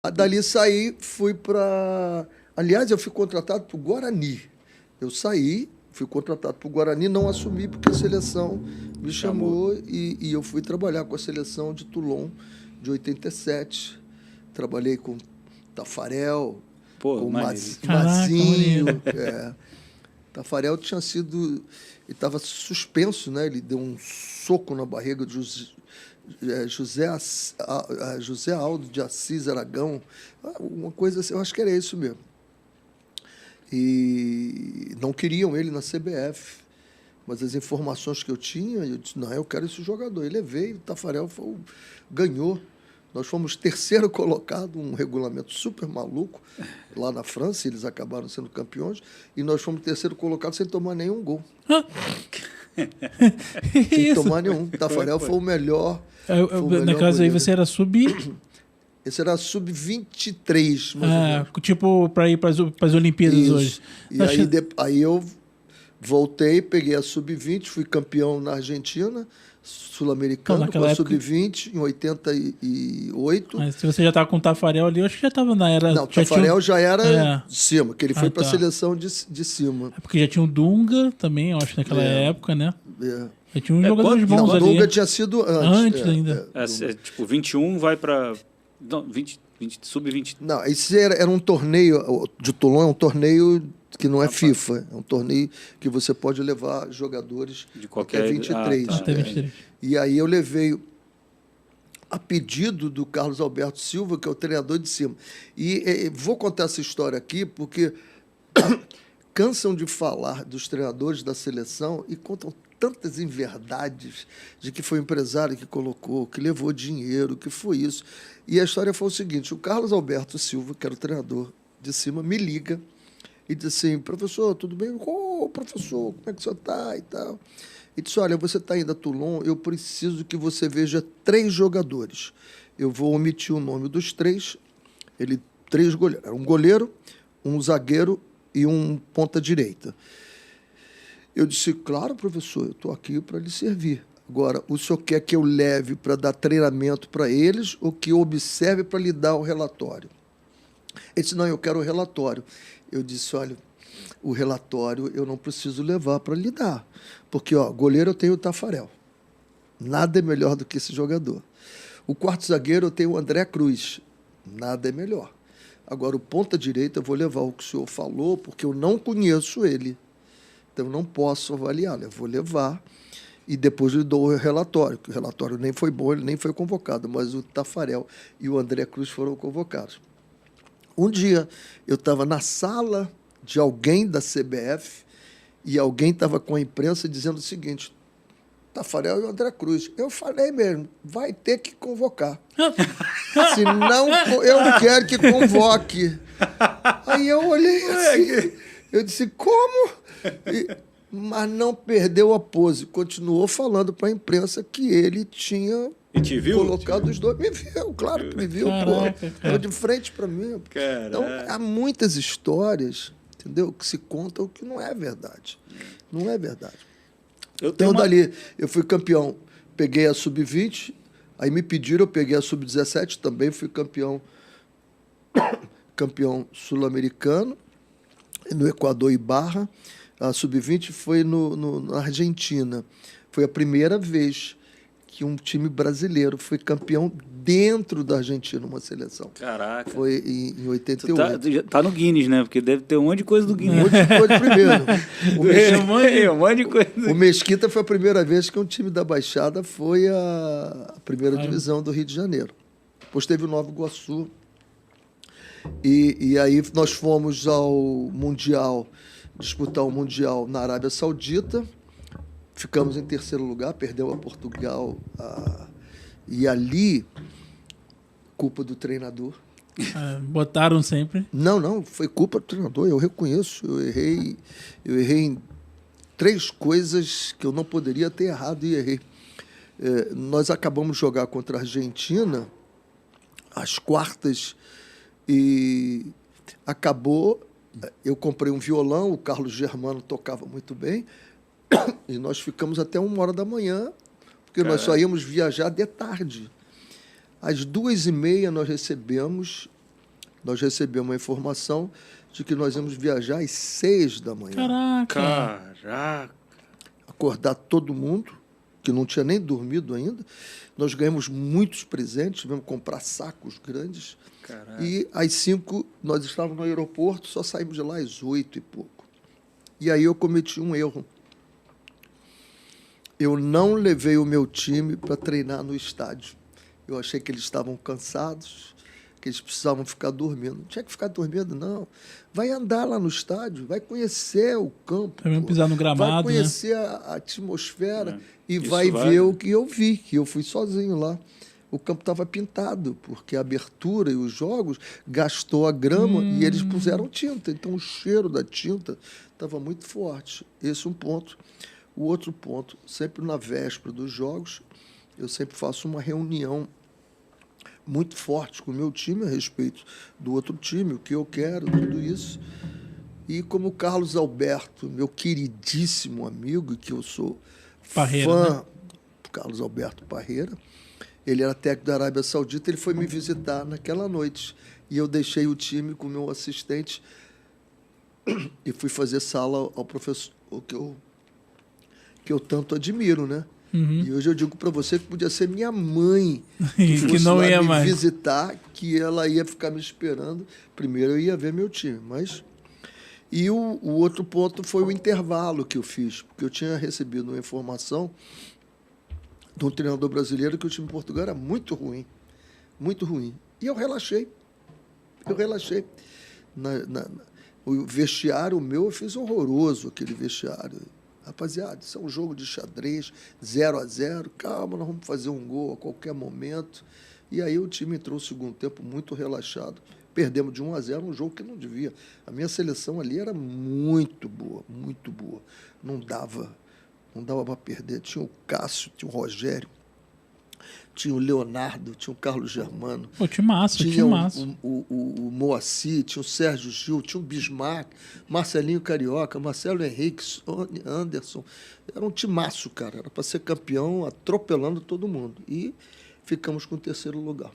Dali saí, fui para... Aliás, eu fui contratado para o Guarani. Eu saí, fui contratado para o Guarani, não assumi porque a seleção me chamou e eu fui trabalhar com a seleção de Toulon de 87. Trabalhei com Tafarel, Pô, com maneiro. Mazinho. maneiro. Tafarel tinha sido... Ele estava suspenso, né? Ele deu um soco na barriga de José Aldo de Assis Aragão, uma coisa assim, eu acho que era isso mesmo. E não queriam ele na CBF, mas as informações que eu tinha, eu disse, não, eu quero esse jogador. Ele veio, o Tafarel ganhou. Nós fomos terceiro colocado, um regulamento super maluco, lá na França, eles acabaram sendo campeões, e nós fomos terceiro colocado sem tomar nenhum gol. Sem tomar nenhum. Tafarel foi o melhor. Na casa aí você era sub... Esse era sub-23, mais ou menos. Tipo, para ir para as Olimpíadas Isso. hoje. E aí eu voltei, peguei a sub-20, fui campeão na Argentina, sul-americano, com a sub-20, em 88. Mas se você já estava com o Tafarel ali, eu acho que já estava na era... Não, o Tafarel já era de cima, que ele foi para a seleção de cima. É porque já tinha o Dunga também, eu acho, naquela época, né? Já tinha uns jogadores bons não, ali. O Dunga tinha sido antes. Ainda. Tipo, 21 vai para... Não, sub-20. Não, esse era um torneio de Toulon, é um torneio que não é FIFA, é um torneio que você pode levar jogadores de qualquer até 23. Até 23. E aí eu levei a pedido do Carlos Alberto Silva, que é o treinador de cima. E vou contar essa história aqui porque cansam de falar dos treinadores da seleção e contam tantas inverdades de que foi o empresário que colocou, que levou dinheiro, que foi isso. E a história foi o seguinte, o Carlos Alberto Silva, que era o treinador de cima, me liga e disse assim, professor, tudo bem? Professor, como é que o senhor está e tal? E disse, olha, você está indo a Toulon, eu preciso que você veja 3 jogadores. Eu vou omitir o nome dos 3, 3 goleiros. Era um goleiro, um zagueiro e um ponta-direita. Eu disse, claro, professor, eu estou aqui para lhe servir. Agora, o senhor quer que eu leve para dar treinamento para eles ou que eu observe para lhe dar o relatório? Ele disse, não, eu quero o relatório. Eu disse, olha, o relatório eu não preciso levar para lhe dar, porque goleiro eu tenho o Tafarel. Nada é melhor do que esse jogador. O quarto zagueiro eu tenho o André Cruz. Nada é melhor. Agora, o ponta-direita eu vou levar o que o senhor falou, porque eu não conheço ele. Então, eu não posso avaliá-lo. Eu vou levar e depois lhe dou o relatório, que o relatório nem foi bom, ele nem foi convocado, mas o Tafarel e o André Cruz foram convocados. Um dia, eu estava na sala de alguém da CBF e alguém estava com a imprensa dizendo o seguinte, Tafarel e o André Cruz. Eu falei mesmo, vai ter que convocar. Senão, eu não quero que convoque. Aí eu olhei assim, eu disse, como? Mas não perdeu a pose. Continuou falando para a imprensa que ele tinha colocado os dois. Me viu, claro que me viu. Estava de frente para mim. Caraca. Então, há muitas histórias, entendeu, que se contam que não é verdade. Não é verdade. Então, dali, eu fui campeão. Peguei a sub-20, aí me pediram, eu peguei a sub-17, também fui campeão sul-americano, no Equador e Barra. A sub-20 foi na Argentina. Foi a primeira vez que um time brasileiro foi campeão dentro da Argentina, uma seleção. Caraca. Foi em 88. Tá no Guinness, né? Porque deve ter um monte de coisa do Guinness. Um monte de coisa primeiro. Um monte de coisa. O Mesquita foi a primeira vez que um time da Baixada foi a primeira divisão do Rio de Janeiro. Depois teve o Nova Iguaçu. E aí nós fomos ao Mundial, disputar o Mundial na Arábia Saudita. Ficamos em terceiro lugar, perdeu a Portugal. E ali, culpa do treinador. Botaram sempre? Não, foi culpa do treinador, eu reconheço. Eu errei em 3 coisas que eu não poderia ter errado e errei. Nós acabamos de jogar contra a Argentina, as quartas, e acabou. Eu comprei um violão, o Carlos Germano tocava muito bem, e nós ficamos até 1h da manhã, porque nós só íamos viajar de tarde. Às 2h30 nós recebemos nós recebemos uma informação de que nós íamos viajar às 6 da manhã. Caraca! Acordar todo mundo, que não tinha nem dormido ainda. Nós ganhamos muitos presentes, tivemos que comprar sacos grandes. Caraca. E às 5 nós estávamos no aeroporto, só saímos de lá às 8 e pouco. E aí eu cometi um erro. Eu não levei o meu time para treinar no estádio. Eu achei que eles estavam cansados, que eles precisavam ficar dormindo. Não tinha que ficar dormindo, não. Vai andar lá no estádio, vai conhecer o campo. Também pisar no gramado, vai conhecer a atmosfera e Isso vai vale. ver o que eu vi, que eu fui sozinho lá. O campo estava pintado, porque a abertura e os jogos gastou a grama e eles puseram tinta. Então, o cheiro da tinta estava muito forte. Esse é um ponto. O outro ponto, sempre na véspera dos jogos, eu sempre faço uma reunião muito forte com o meu time a respeito do outro time, o que eu quero, tudo isso. E como o Carlos Alberto, meu queridíssimo amigo, que eu sou Parreira, fã, né? Carlos Alberto Parreira, ele era técnico da Arábia Saudita, ele foi me visitar naquela noite. E eu deixei o time com o meu assistente e fui fazer sala ao professor que eu tanto admiro, né? Uhum. E hoje eu digo para você que podia ser minha mãe Que fosse não lá ia me mais. visitar, que ela ia ficar me esperando. Primeiro eu ia ver meu time, mas... E o outro ponto foi o intervalo que eu fiz, porque eu tinha recebido uma informação de um treinador brasileiro que o time de Portugal era muito ruim, muito ruim. E eu relaxei. O vestiário meu eu fiz horroroso, aquele vestiário. Rapaziada, isso é um jogo de xadrez, 0-0, calma, nós vamos fazer um gol a qualquer momento. E aí o time entrou no segundo tempo muito relaxado. Perdemos de 1-0, um jogo que não devia. A minha seleção ali era muito boa, muito boa. Não dava para perder. Tinha o Cássio, tinha o Rogério, tinha o Leonardo, tinha o Carlos Germano. Pô, timaço, Tinha timaço. o Moacir, tinha o Sérgio Gil, tinha o Bismarck, Marcelinho Carioca, Marcelo Henrique, Sony, Anderson. Era um timaço, cara. Era para ser campeão atropelando todo mundo. E ficamos com o terceiro lugar.